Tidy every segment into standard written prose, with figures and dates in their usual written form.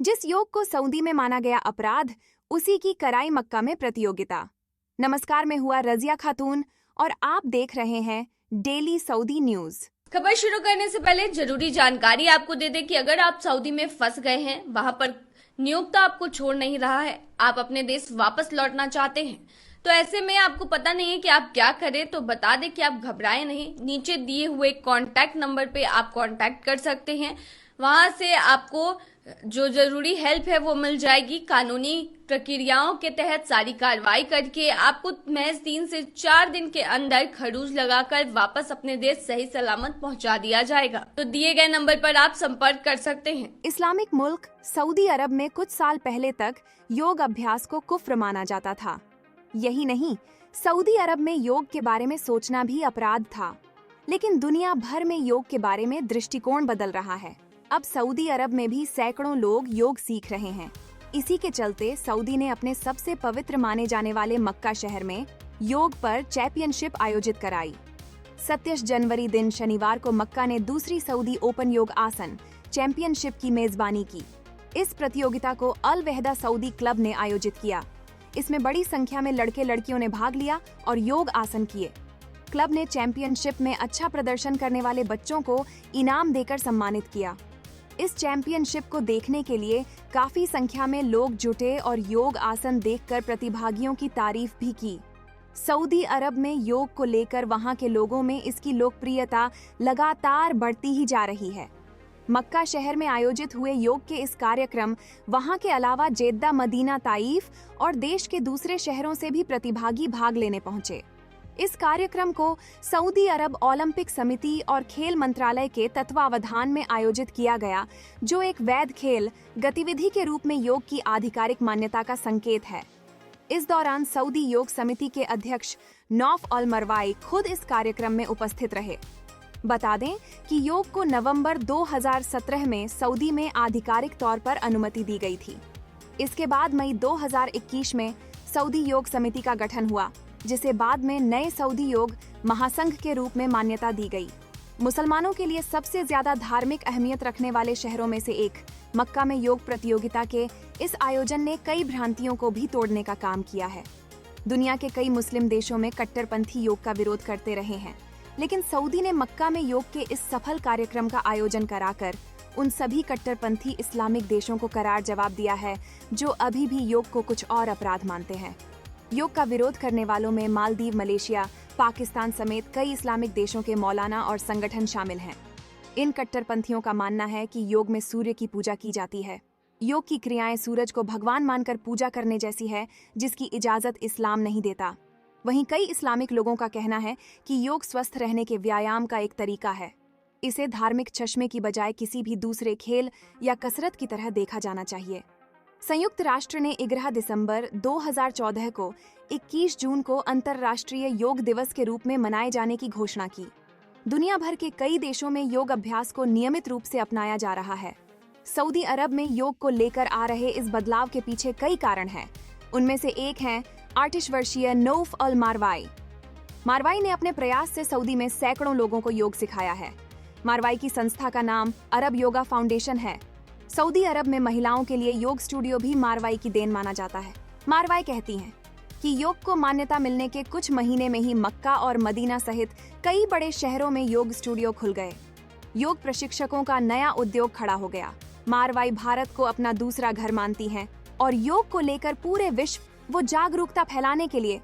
जिस योग को सऊदी में माना गया अपराध, उसी की कराई मक्का में प्रतियोगिता। नमस्कार, मैं हुआ रजिया खातून और आप देख रहे हैं डेली सऊदी न्यूज। खबर शुरू करने से पहले जरूरी जानकारी आपको दे दें कि अगर आप सऊदी में फंस गए हैं, वहां पर नियोक्ता आपको छोड़ नहीं रहा है, आप अपने देश वापस लौटना चाहते हैं, तो ऐसे में आपको पता नहीं है कि आप क्या करें, तो बता दें कि आप घबराएं नहीं। नीचे दिए हुए कांटेक्ट नंबर पे आप कांटेक्ट कर सकते हैं। वहां से आपको जो जरूरी हेल्प है वो मिल जाएगी। कानूनी प्रक्रियाओं के तहत सारी कार्रवाई करके आपको महज 3 से 4 दिन के अंदर खरूज लगाकर वापस अपने देश सही सलामत पहुंचा दिया जाएगा। तो दिए गए नंबर पर आप संपर्क कर सकते हैं। इस्लामिक मुल्क सऊदी अरब में कुछ साल पहले तक योग अभ्यास को कुफ्र माना जाता था। यही नहीं, सऊदी अरब में योग के बारे में सोचना भी अपराध था। लेकिन दुनिया भर में योग के बारे में दृष्टिकोण बदल रहा है। अब सऊदी अरब में भी सैकड़ों लोग योग सीख रहे हैं। इसी के चलते सऊदी ने अपने सबसे पवित्र माने जाने वाले मक्का शहर में योग पर चैंपियनशिप आयोजित कराई। 27 जनवरी दिन शनिवार को मक्का ने दूसरी सऊदी ओपन योग आसन चैंपियनशिप की मेजबानी की। इस प्रतियोगिता को अल वहदा सऊदी क्लब ने आयोजित किया। इसमें बड़ी संख्या में लड़के लड़कियों ने भाग लिया और योग आसन किए। क्लब ने चैंपियनशिप में अच्छा प्रदर्शन करने वाले बच्चों को इनाम देकर सम्मानित किया। इस चैंपियनशिप को देखने के लिए काफी संख्या में लोग जुटे और योग आसन देखकर प्रतिभागियों की तारीफ भी की। सऊदी अरब में योग को लेकर वहां के लोगों में इसकी लोकप्रियता लगातार बढ़ती ही जा रही है। मक्का शहर में आयोजित हुए योग के इस कार्यक्रम वहां के अलावा जेद्दा, मदीना, ताइफ और देश के दूसरे शहरों से भी प्रतिभागी भाग लेने पहुंचे। इस कार्यक्रम को सऊदी अरब ओलंपिक समिति और खेल मंत्रालय के तत्वावधान में आयोजित किया गया, जो एक वैध खेल गतिविधि के रूप में योग की आधिकारिक मान्यता का संकेत है। इस दौरान सऊदी योग समिति के अध्यक्ष नौफ अल मरवाई खुद इस कार्यक्रम में उपस्थित रहे। बता दें कि योग को नवंबर 2017 में सऊदी में आधिकारिक तौर पर अनुमति दी गई थी। इसके बाद मई 2021 में सऊदी योग समिति का गठन हुआ, जिसे बाद में नए सऊदी योग महासंघ के रूप में मान्यता दी गई। मुसलमानों के लिए सबसे ज्यादा धार्मिक अहमियत रखने वाले शहरों में से एक मक्का में योग प्रतियोगिता के इस आयोजन ने कई भ्रांतियों को भी तोड़ने का काम किया है। दुनिया के कई मुस्लिम देशों में कट्टरपंथी योग का विरोध करते रहे हैं, लेकिन सऊदी ने मक्का में योग के इस सफल कार्यक्रम का आयोजन कराकर उन सभी कट्टरपंथी इस्लामिक देशों को करार जवाब दिया है जो अभी भी योग को कुछ और अपराध मानते हैं। योग का विरोध करने वालों में मालदीव, मलेशिया, पाकिस्तान समेत कई इस्लामिक देशों के मौलाना और संगठन शामिल हैं। इन कट्टरपंथियों का मानना है कि योग में सूर्य की पूजा की जाती है। योग की क्रियाएं सूरज को भगवान मानकर पूजा करने जैसी है, जिसकी इजाजत इस्लाम नहीं देता। वहीं कई इस्लामिक लोगों का कहना है कि योग स्वस्थ रहने के व्यायाम का एक तरीका है। इसे धार्मिक चश्मे की बजाय किसी भी दूसरे खेल या कसरत की तरह देखा जाना चाहिए। संयुक्त राष्ट्र ने 11 दिसंबर 2014 को 21 जून को अंतर्राष्ट्रीय योग दिवस के रूप में मनाए जाने की घोषणा की। दुनिया भर के कई देशों में योग अभ्यास को नियमित रूप से अपनाया जा रहा है। सऊदी अरब में योग को लेकर आ रहे इस बदलाव के पीछे कई कारण हैं। उनमें से एक हैं 38 वर्षीय नौफ अल मारवाई। मारवाई ने अपने प्रयास से सऊदी में सैकड़ों लोगों को योग सिखाया है। मारवाई की संस्था का नाम अरब योगा फाउंडेशन है। सऊदी अरब में महिलाओं के लिए योग स्टूडियो भी मारवाई की देन माना जाता है। मारवाई कहती हैं कि योग को मान्यता मिलने के कुछ महीने में ही मक्का और मदीना सहित कई बड़े शहरों में योग स्टूडियो खुल गए। योग प्रशिक्षकों का नया उद्योग खड़ा हो गया। मारवाई भारत को अपना दूसरा घर मानती हैं और योग को लेकर पूरे विश्व वो जागरूकता फैलाने के लिए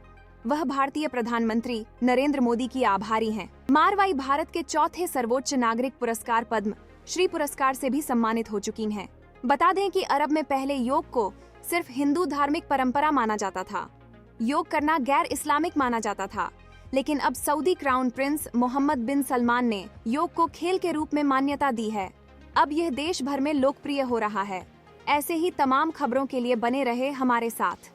वह भारतीय प्रधानमंत्री नरेंद्र मोदी की आभारी हैं। मारवाई भारत के चौथे सर्वोच्च नागरिक पुरस्कार पद्म श्री पुरस्कार से भी सम्मानित हो चुकी हैं। बता दें कि अरब में पहले योग को सिर्फ हिंदू धार्मिक परंपरा माना जाता था। योग करना गैर इस्लामिक माना जाता था, लेकिन अब सऊदी क्राउन प्रिंस मोहम्मद बिन सलमान ने योग को खेल के रूप में मान्यता दी है। अब यह देश भर में लोकप्रिय हो रहा है। ऐसे ही तमाम खबरों के लिए बने रहे हमारे साथ।